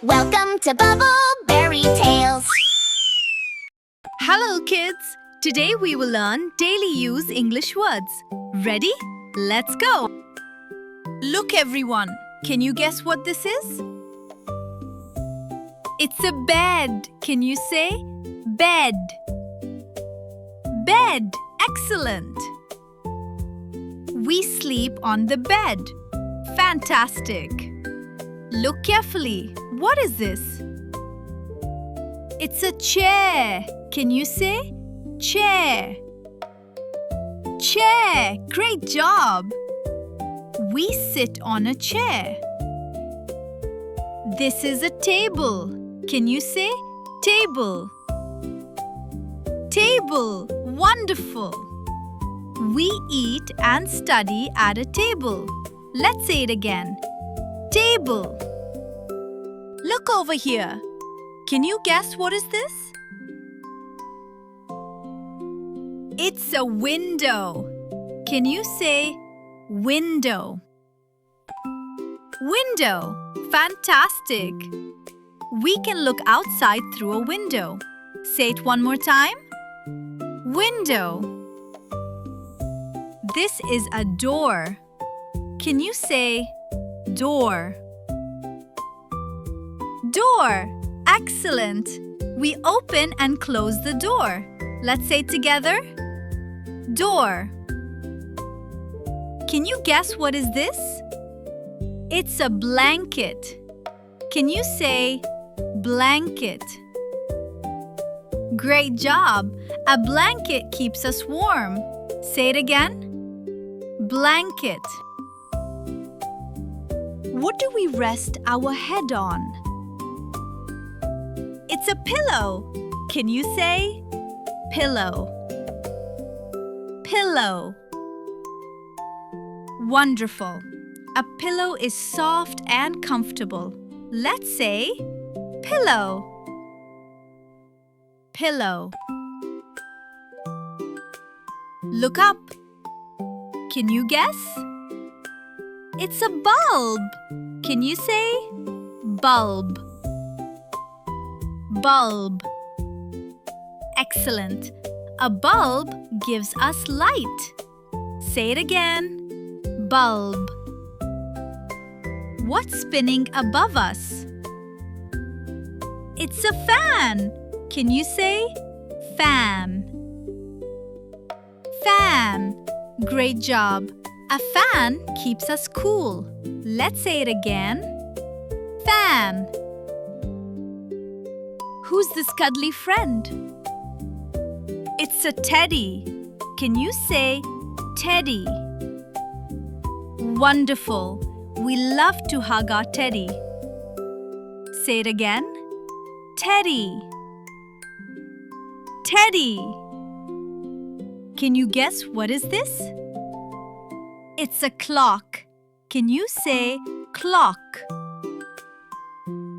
Welcome to Bubbleberry Tales. Hello kids! Today we will learn daily use English words. Ready? Let's go! Look everyone, can you guess what this is? It's a bed. Can you say bed? Bed. Excellent. We sleep on the bed. Fantastic. Look carefully. What is this? It's a chair. Can you say chair? Chair. Great job. We sit on a chair. This is a table. Can you say table? Table. Wonderful. We eat and study at a table. Let's say it again. Table. Look over here. Can you guess what is this? It's a window. Can you say window? Window. Fantastic. We can look outside through a window. Say it one more time. Window. This is a door. Can you say door? Door. Excellent. We open and close the door. Let's say it together. Door. Can you guess what is this? It's a blanket. Can you say blanket? Great job. A blanket keeps us warm. Say it again. Blanket. What do we rest our head on? It's a pillow. Can you say pillow? Pillow. Wonderful. A pillow is soft and comfortable. Let's say pillow. Pillow. Look up. Can you guess? It's a bulb. Can you say bulb? Bulb. Excellent. A bulb gives us light. Say it again. Bulb. What's spinning above us? It's a fan. Can you say fan? Fan. Great job. A fan keeps us cool. Let's say it again. Fan. Who's this cuddly friend? It's a teddy. Can you say teddy? Wonderful. We love to hug our teddy. Say it again. Teddy. Teddy. Can you guess what is this? It's a clock. Can you say clock?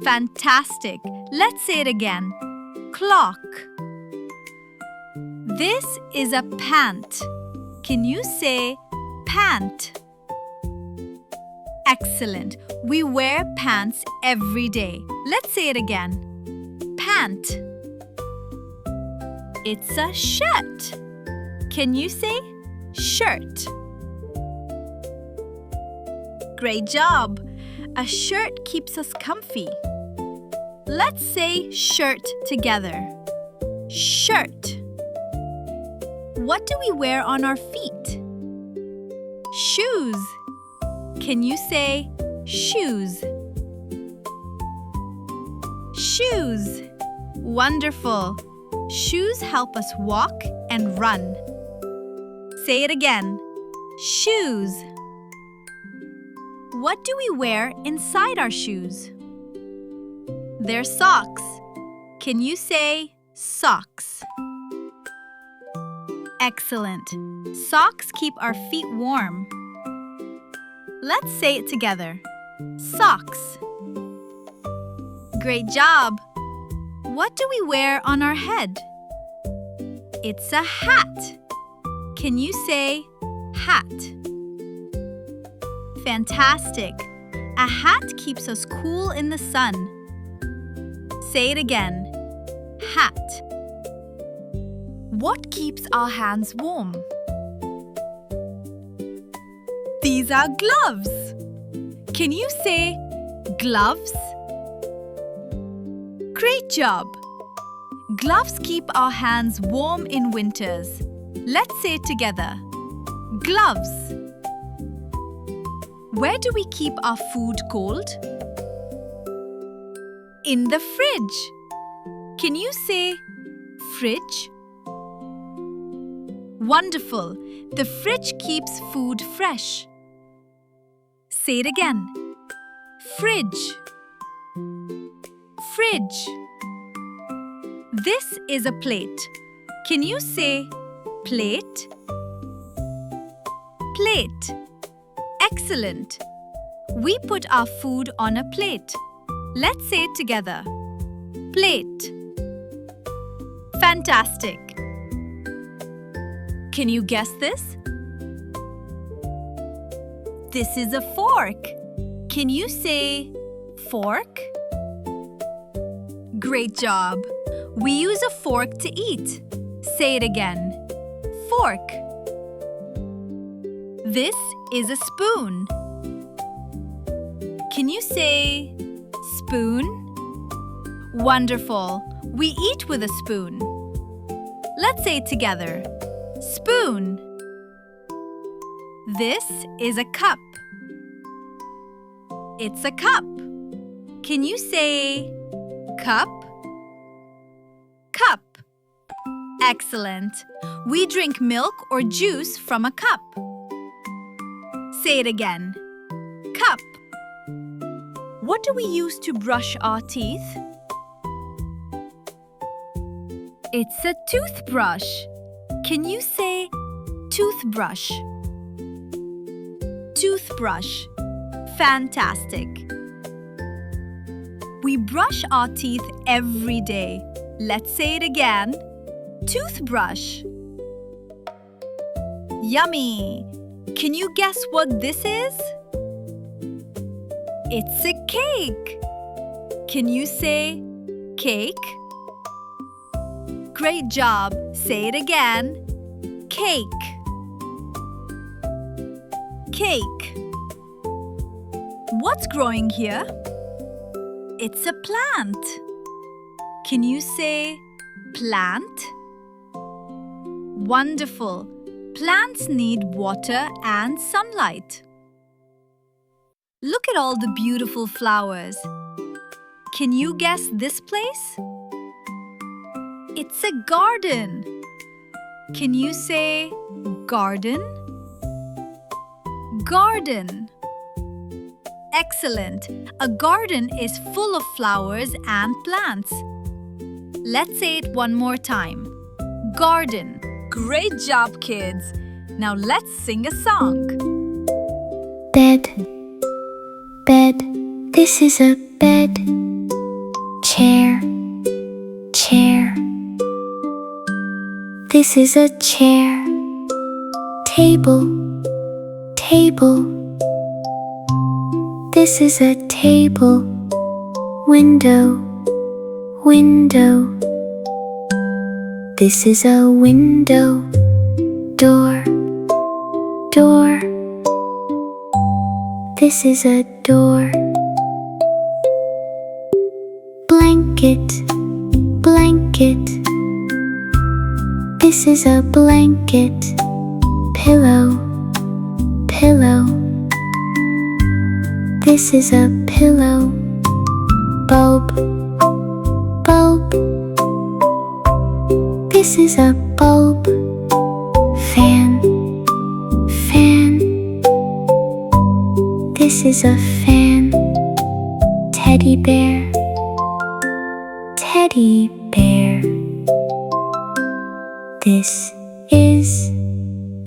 Fantastic. Let's say it again. Clock. This is a pant. Can you say pant? Excellent. We wear pants every day. Let's say it again. Pant. It's a shirt. Can you say shirt? Great job. A shirt keeps us comfy. Let's say shirt together. Shirt. What do we wear on our feet? Shoes. Can you say shoes? Shoes. Wonderful. Shoes help us walk and run. Say it again. Shoes. What do we wear inside our shoes? They're socks. Can you say socks? Excellent. Socks keep our feet warm. Let's say it together. Socks. Great job. What do we wear on our head? It's a hat. Can you say hat? Fantastic. A hat keeps us cool in the sun. Say it again. Hat. What keeps our hands warm? These are gloves. Can you say gloves? Great job! Gloves keep our hands warm in winters. Let's say it together. Gloves. Where do we keep our food cold? In the fridge. Can you say fridge? Wonderful! The fridge keeps food fresh. Say it again. Fridge. Fridge. This is a plate. Can you say plate? Plate. Excellent. We put our food on a plate. Let's say it together. Plate. Fantastic. Can you guess this? This is a fork. Can you say fork? Great job. We use a fork to eat. Say it again. Fork. This is a spoon. Can you say spoon? Wonderful. We eat with a spoon. Let's say it together. Spoon. This is a cup. It's a cup. Can you say cup? Cup. Excellent. We drink milk or juice from a cup. Say it again. Cup. What do we use to brush our teeth? It's a toothbrush. Can you say toothbrush? Toothbrush. Fantastic. We brush our teeth every day. Let's say it again. Toothbrush. Yummy! Can you guess what this is? It's a cake. Can you say cake? Great job. Say it again. Cake. Cake. What's growing here? It's a plant. Can you say plant? Wonderful. Plants need water and sunlight. Look at all the beautiful flowers. Can you guess this place? It's a garden. Can you say garden? Garden. Excellent. A garden is full of flowers and plants. Let's say it one more time. Garden. Great job, kids. Now let's sing a song. Bed, bed, this is a bed. Chair, chair, this is a chair. Table, table, this is a table. Window, window, this is a window. Door, door, this is a door. Blanket, blanket, this is a blanket. Pillow, pillow, this is a pillow. Bulb, bulb, this is a bulb. Fan, fan, this is a fan. Teddy bear, teddy bear, this is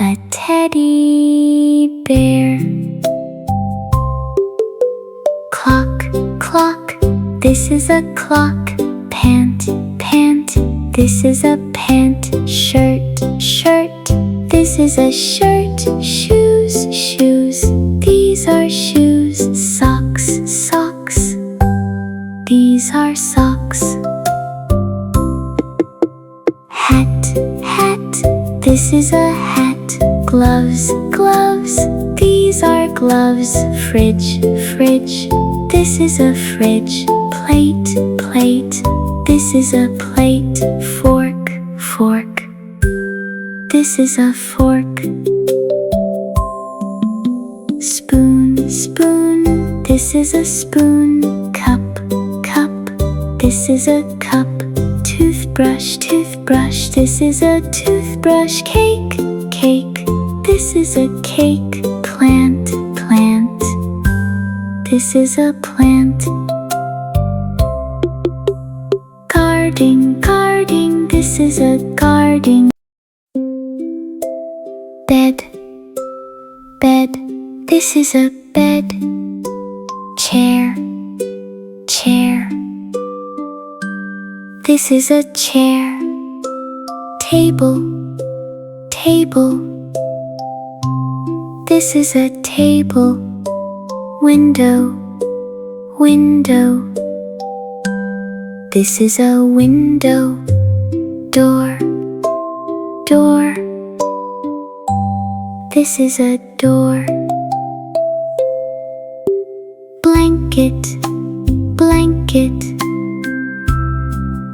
a teddy bear. Clock, clock, this is a clock. Pant, pant, this is a pant. Shirt, shirt, this is a shirt. Shoes, shoes, these are shoes. Socks, socks, these These are socks. Hat, hat, this is a hat. Gloves, gloves, these are gloves. Fridge, fridge, this is a fridge. Plate, plate, this is a plate. Fork, fork, this is a fork. Spoon, spoon, this is a spoon. Cup, cup, this is a cup. Toothbrush, toothbrush, this is a toothbrush. Cake, cake, this is a cake. Plant, plant, this is a plant. Guarding, guarding, this is a guarding. Bed, bed, this is a bed. Chair, chair, this is a chair. Table, table, this is a table. Window, window, this is a window. Door, door, this is a door. Blanket, blanket,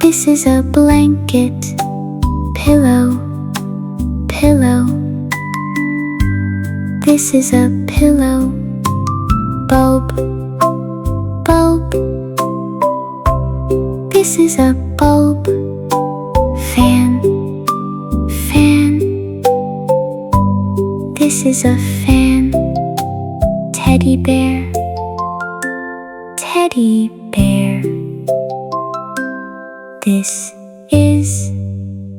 this is a blanket. Pillow, pillow, this is a pillow. Bulb, bulb, this is a bulb. Fan, fan, this is a fan. Teddy bear, teddy bear, this is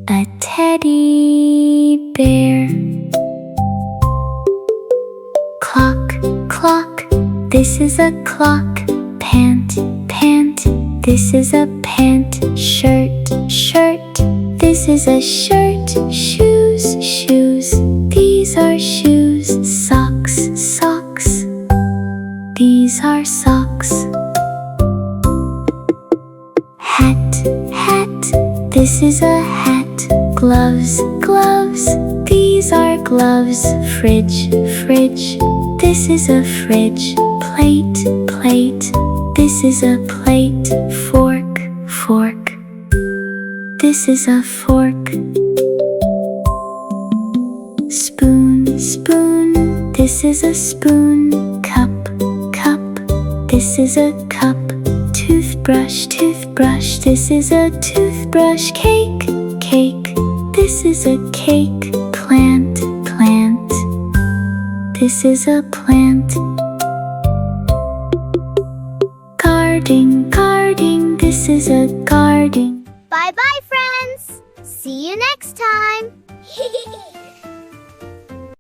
a teddy bear. Clock, clock, this is a clock. Pant, pant, this is a pant. Shirt, shirt, this is a shirt. Shoes, shoes, these are shoes. Socks, socks, these are socks. Hat, hat, this is a hat. Gloves, gloves, these are gloves. Fridge, fridge, this is a fridge. Plate, plate, this is a plate. Fork, fork, this is a fork. Spoon, spoon, this is a spoon. Cup, cup, this is a cup. Toothbrush, toothbrush, this is a toothbrush. Cake, cake, this is a cake. Plant, plant, this is a plant. Guarding, guarding, this is a guarding. Bye bye, friends. See you next time.